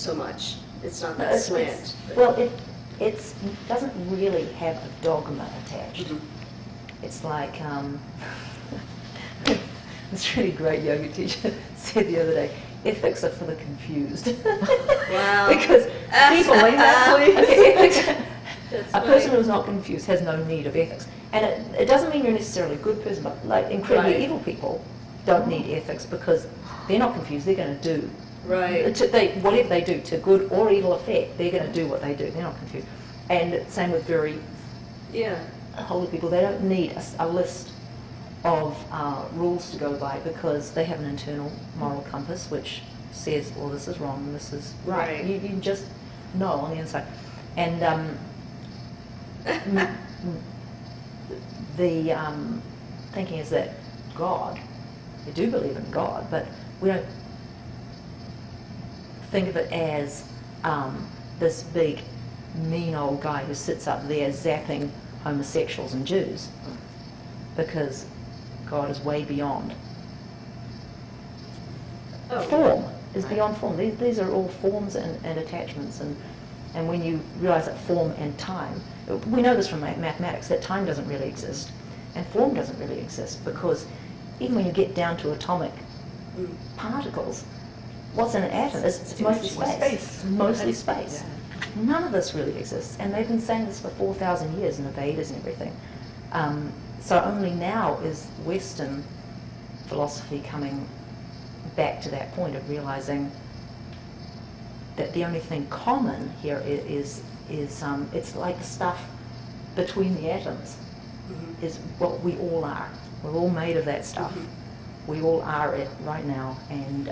so much. It's not that slant. Well, it doesn't really have a dogma attached. Mm-hmm. It's like, this really great yoga teacher said the other day, ethics are for the confused. Wow. Because people Explain that, please. a person who's not confused has no need of ethics. And it doesn't mean you're necessarily a good person, but like incredibly Right. evil people don't need ethics because they're not confused, they're going to do. Right. Whatever they do, to good or evil effect, they're going to do what they do. They're not confused. And same with very holy people. They don't need a list of rules to go by because they have an internal moral compass which says, well, this is wrong and this is right. Right. You just know on the inside. And the thinking is that God, we do believe in God, but we don't think of it as this big, mean old guy who sits up there zapping homosexuals and Jews, because God is way beyond. Form is beyond form. These are all forms and attachments, and when you realize that form and time, we know this from mathematics, that time doesn't really exist, and form doesn't really exist, because even when you get down to atomic particles, what's in an atom is mostly space. It's mostly space. Yeah. None of this really exists, and they've been saying this for 4,000 years in the Vedas and everything. So only now is Western philosophy coming back to that point of realizing that the only thing common here is it's like the stuff between the atoms is what we all are. We're all made of that stuff. We all are it right now, and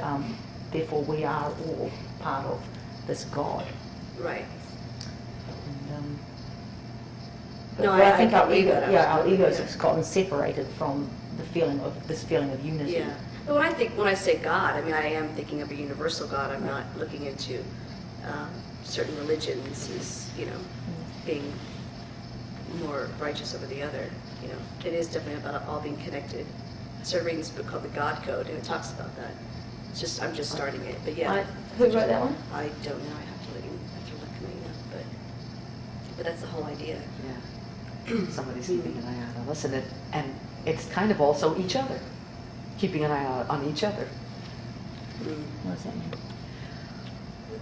therefore we are all part of this God. Right. And, No, I I think our believe ego, that, our absolutely, egos yeah. have gotten separated from the feeling of this feeling of unity. Yeah. But when I say God, I mean I am thinking of a universal God. I'm not looking into certain religions as being more righteous over the other. It is definitely about all being connected. I started reading this book called The God Code, and it talks about that. I'm just starting it, but yeah. Who wrote that one? I don't know. I have to look me up, but that's the whole idea. Yeah. Somebody's keeping an eye out on us, and it's kind of also each other, keeping an eye out on each other. What does that mean?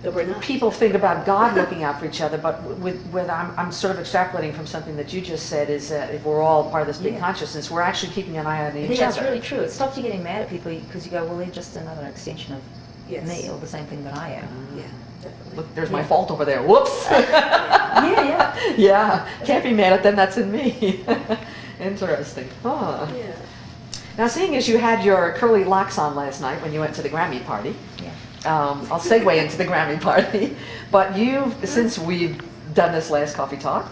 But we're not. People think about God looking out for each other, but with I'm sort of extrapolating from something that you just said, is that if we're all part of this big consciousness, we're actually keeping an eye on each other. That's really true. It stops you getting mad at people because you go, well, they're just another extension of me, or the same thing that I am. Yeah, definitely. Look, there's my fault over there. Whoops. Yeah. Yeah. Can't be mad at them. That's in me. Interesting. Huh. Yeah. Now, seeing as you had your curly locks on last night when you went to the Grammy party, Yeah. I'll segue into the Grammy party. But since we've done this last coffee talk,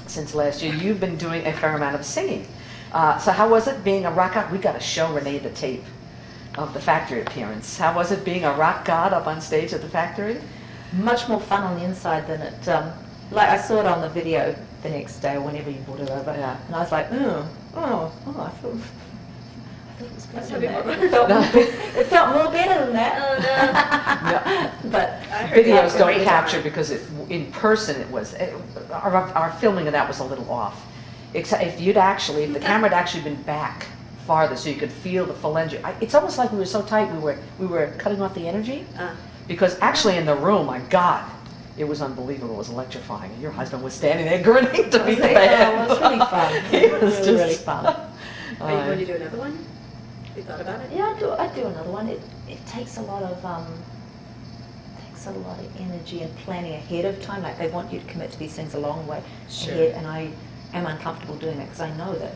since last year, you've been doing a fair amount of singing. So how was it being a rock god? We got to show Renée the tape of the factory appearance. How was it being a rock god up on stage at the factory? Much more fun on the inside than it. Like I saw it on the video the next day or whenever you brought it over, and I was like, I feel. It felt more better than that. But videos don't capture because in person it was our filming of that was a little off. Except if the camera had actually been back farther so you could feel the full energy. It's almost like we were so tight we were cutting off the energy because actually in the room, my God, it was unbelievable. It was electrifying. Your husband was standing there grinning to meet the band. It was really fun. It was really fun. Are you going to do another one? Have you thought about it? Yeah, I'd do another one. It takes a lot of energy and planning ahead of time. Like they want you to commit to these things a long way ahead, and I am uncomfortable doing that because I know that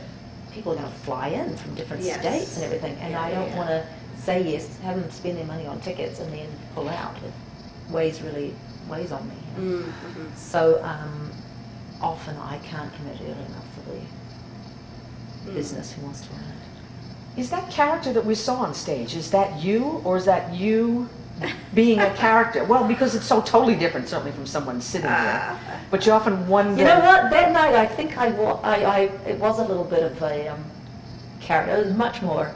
people are going to fly in from different states and everything, and I don't want to say yes, have them spend their money on tickets and then pull out. It weighs on me. So often I can't commit early enough for the business who wants to run it. Is that character that we saw on stage, is that you, or is that you being a character? Well, because it's so totally different, certainly from someone sitting there. But you often wonder. You know what? That night, I think it was a little bit of a character. It was much more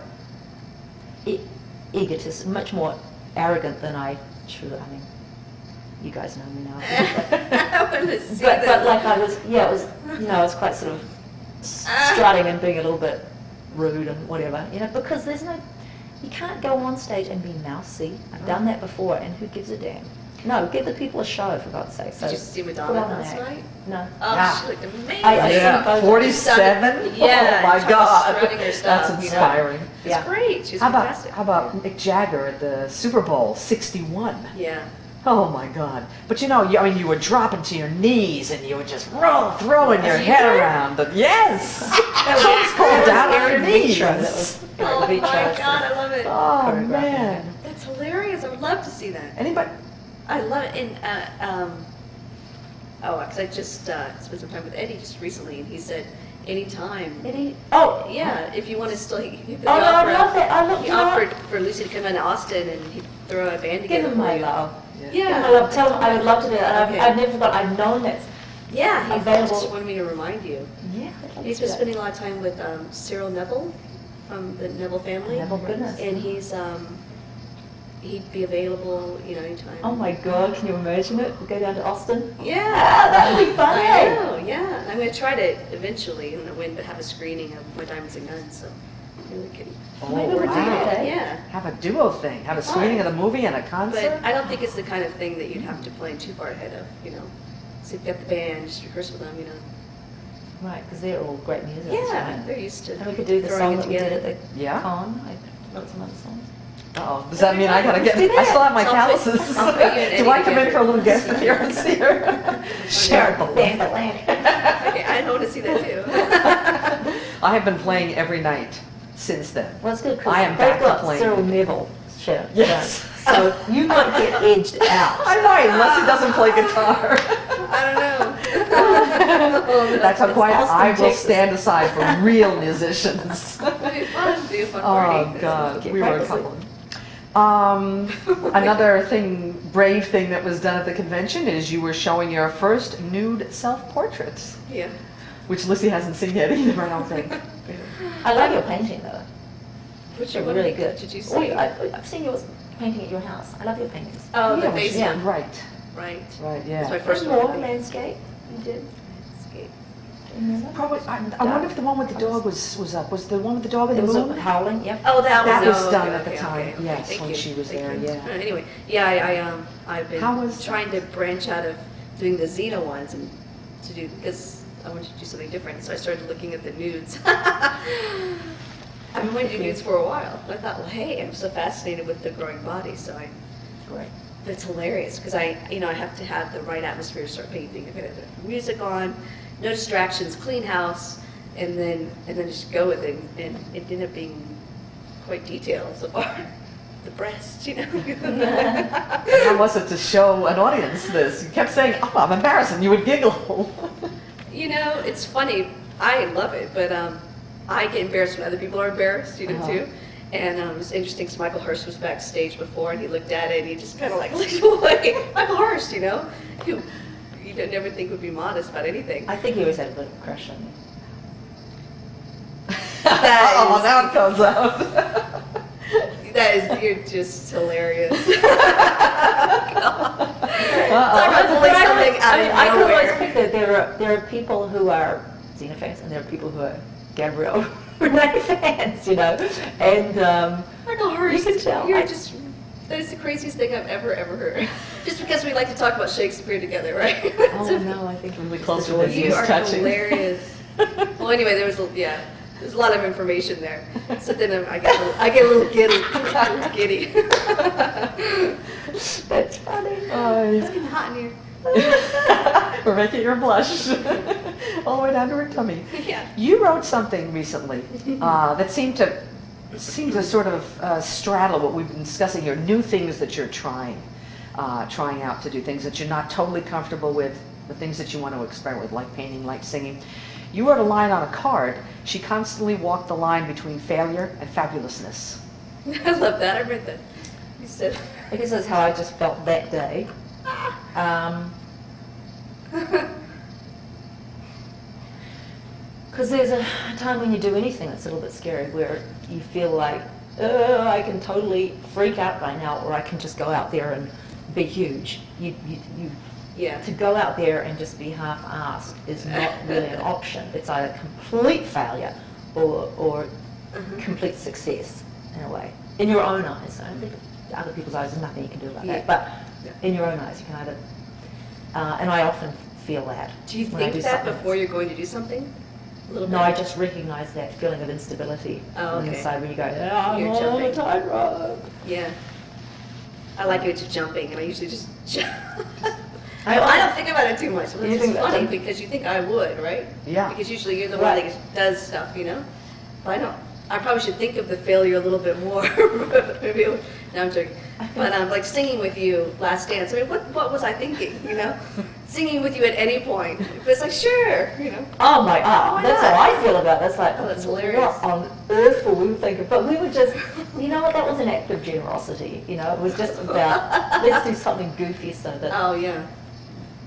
egotist, much more arrogant than I should. I mean, you guys know me now. I want to see But that. like I was, it was, I was quite sort of strutting and being a little bit rude and whatever, because there's no, you can't go on stage and be mousy. I've done that before, and who gives a damn? No, give the people a show, for God's sake. So Did you see put Madonna on an last act. night? No. Oh, Yeah. she looked amazing. I Yeah, saw photos. 47? Yeah, Oh my talk about God. strutting her stuff, That's inspiring. It's Yeah. great. She's How fantastic. about Mick Jagger at the Super Bowl, 61? Yeah. Oh my God. But you were dropping to your knees and you were just throwing your head around. Yes! She's pulled down on your knees. That was Oh Eric my Vitro, God, I love it. Oh choreographed man. That's hilarious. I would love to see that. Anybody? I love it. And because I just spent some time with Eddie just recently, and he said anytime. Eddie? Oh, Yeah, if you want to still. He Oh, no, I love that. He offered for Lucy to come into Austin and he'd throw a band Give together. him my for you. love. Yeah. Give him Yeah. my love. Tell him I would love to do that. Okay. I've never thought, I've known that. Yeah, he Available. just wanted me to remind you. Yeah, He's been spending a lot of time with Cyril Neville from the Neville family. Neville, goodness. And he'd be available, anytime. Oh my God, can you imagine it? Go down to Austin? Yeah. That would be fun. I know, yeah. I'm going to try to eventually, but have a screening of My Diamonds and Guns, so we can Oh, Maybe we'll do wow. that. Yeah. Have a duo thing. Have a screening of the movie and a concert. But I don't think it's the kind of thing that you'd have to plan too far ahead of, So you've got the band, just rehearse with them, Right, because they're all great musicians. Yeah, right? they're used to And we could do the throwing song it that we did together. at the Yeah. con. I wrote some other songs. Oh, does that mean I gotta get? Let's do I still have my that. I'll put- calluses. I'll put you and Do I Eddie come in together. for a little guest appearance here? Share the Band love. Okay, I want to see that too. I have been playing every night since then. Well, it's good because I am they've back to got playing. Cyril Neville show. Yes. So you might get edged out. I might, unless he doesn't play guitar. I don't know. That's how quiet Austin, I will Texas. stand aside for real musicians. Be a fun party. Oh God, Get we were a practicing. couple. Another brave thing that was done at the convention is you were showing your first nude self-portraits, Yeah. which Lissy hasn't seen yet either, I don't think. I love your painting though. Which They're one really good. Did you Oh, see? I've seen yours painting at your house. I love your paintings. Oh, the Yeah, basement. right, Right. right, That's my yeah. first More one. landscape. You did. Landscape. Remember? Probably, I wonder if the one with the dog was up. Was the one with the dog in There the was a moon? howling. Yep. Oh, that That was, was done okay, at the okay, time, okay, yes, thank when you, she was thank there, you. yeah. Anyway, yeah, I've been How was- trying to branch out of doing the Xena ones and because I wanted to do something different. So I started looking at the nudes. I've been wanting to do nudes for a while. I thought, well, hey, I'm so fascinated with the growing body, so Great. it's hilarious because I have to have the right atmosphere to start painting. I've got to have the music on, no distractions, clean house, and then just go with it. And it ended up being quite detailed so far. The breast, How was it to show an audience this? You kept saying, oh, I'm embarrassed, and you would giggle. It's funny. I love it, but I get embarrassed when other people are embarrassed, too. And it was interesting because Michael Hurst was backstage before, and he looked at it, and he just kind of looked away. Michael Hurst, who you never think would be modest about anything. I think he always had a bit of a crush on you. Oh, now it comes out. You're just hilarious. Uh-oh. Talk about pulling something out of I could always nowhere. pick that there are people who are Xena fans and there are people who are Gabrielle Renée fans, and Michael Hurst, you can tell. that is the craziest thing I've ever heard. Just because we like to talk about Shakespeare together, right? oh no, I think Really close to really the You knees are touching. hilarious. Well, anyway, there's a lot of information there. So then I get a little giddy. That's funny. It's getting hot in here. We're making her blush. All the way down to her tummy. Yeah. You wrote something recently that seemed to sort of straddle what we've been discussing here. New things that you're trying out to do, things that you're not totally comfortable with, the things that you want to experiment with, like painting, like singing. You wrote a line on a card. She constantly walked the line between failure and fabulousness. I love that. I read that. You said. I guess that's how I just felt that day. Because there's a time when you do anything that's a little bit scary where you feel like, I can totally freak out right now, or I can just go out there and be huge. Yeah. To go out there and just be half-assed is not really an option. It's either complete failure or complete success, in a way. In your own eyes. I don't think other people's eyes, there's nothing you can do about that. But in your own eyes, you can either... and I often feel that. Do you when I think do that before you're going to do something? A little No, bit? I just recognize that feeling of instability on the inside when you go, I'm You're on a jumping. tightrope. Yeah. I like it to jumping, and I usually just jump. I don't think about it too much. But You it's think just that- funny because you think I would, right? Yeah. Because usually you're the one that does stuff, you know? But I don't. I probably should think of the failure a little bit more. Maybe no, I'm joking. But like singing with you, Last Dance. I mean, what was I thinking? You know, singing with you at any point. It's like sure, you know. Oh my God, Why that's not? how I feel about it. That's like, Oh, that's hilarious. what on earth were we thinking? But we were just, you know what, that was an act of generosity. You know, it was just about, let's do something goofy so that Oh yeah.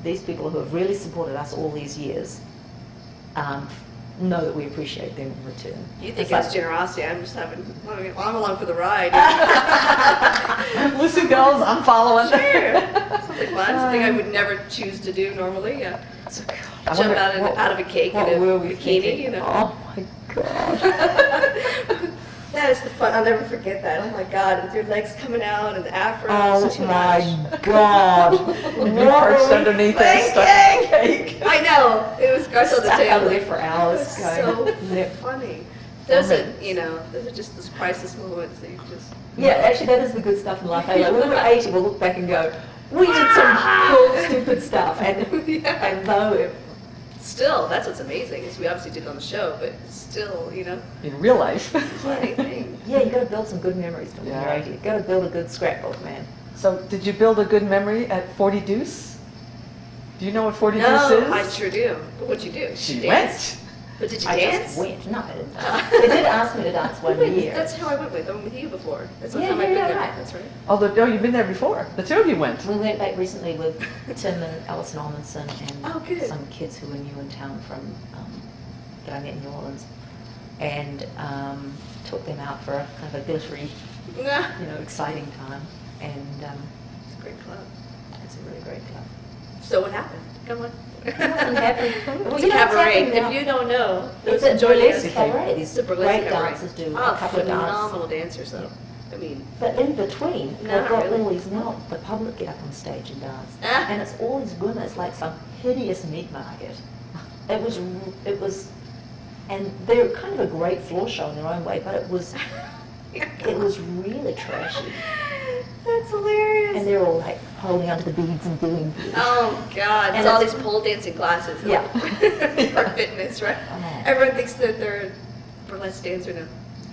these people who have really supported us all these years know that we appreciate them in return. You think It's it's like- generosity? I'm just having. I mean, I'm along for the ride. Listen, girls, I'm following. Sure. Something fun. Something I would never choose to do normally. Yeah. So, I Jump wonder out of a cake what in a were we bikini, thinking? you know. Oh my God. That is the fun. I'll never forget that. Oh my God, with your legs coming out and the afro. Oh too my much. God. You perched underneath it, stuck in the cake. I know. It was gross on the Stuck table. out there for hours. It was going, so "Yep." funny. Those are, you know, those are just those priceless moments that you just. Yeah, actually, that is the good stuff in life. Like, when we're 80, we'll look back and go, we did some cool, stupid stuff. And though it, Still, that's what's amazing. Is we obviously did it on the show, but still, you know, In real life. funny thing. yeah, you got to build some good memories when Yeah. you're 80. You got to build a good scrapbook, man. So, did you build a good memory at 40 Deuce? Do you know what 40 Deuce No, is? I sure do. But what'd you do? She Dance? went. But did you I dance? just went. No, I didn't. They did ask me to dance one year. That's how I went with. I went with you before. That's Yeah, how I've yeah, been there. right. That's right. Oh, you've been there before. The two of you went. We went back recently with Tim and Alison Ormondson Oh, and good. some kids who were new in town from that I met in New Orleans, and took them out for a kind of a glittery, Nah. exciting time. And It's a great club. it's a really great club. So what happened? Come on. Nothing happened. Well, It's you a know what's cabaret. happening now? If you don't know, It's those a enjoy burlesque dancing. cabaret. These It's a burlesque great cabaret. dancers do Oh, a couple of dances. phenomenal dancers, though. I mean, But in between, No, they've got really. all these, now the public get up on stage and dance. Ah. And it's all these women, it's like some hideous meat market. It was, and they're kind of a great floor show in their own way, but it was really trashy. that's hilarious. And they're all like holding onto the beads and doing beads. Oh God! And It's all it's- these pole dancing classes. Yeah. For fitness, right? Oh. Everyone thinks that they're a burlesque dancer now.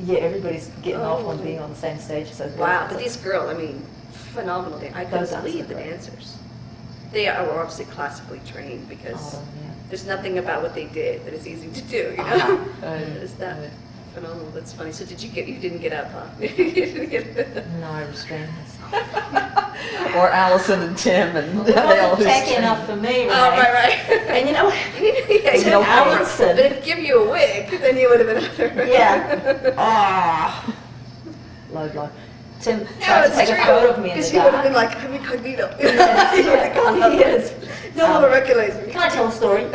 Yeah, everybody's getting off on Oh. being on the same stage. So Wow! But these girls, I mean, phenomenal. I couldn't Those dancers believe are the great. dancers. They are obviously classically trained because Oh, yeah. there's nothing about what they did that is easy to do. You know, Uh-huh. is that phenomenal? That's funny. So did you get? You didn't get up, huh? You didn't get. No, I restrained myself. Or Allison and Tim, and It they all wasn't tacky just- enough for me, Renee. Oh, right. And you know what? Yeah, Tim you know, Allison. But if you give you a wig, then you would have been. Yeah. Ah. Low. Tim No, tried to it's take true. a photo of me in Because the you would have been dark. like, I'm incognito. Yes. No one will recognize me. Can I tell a story?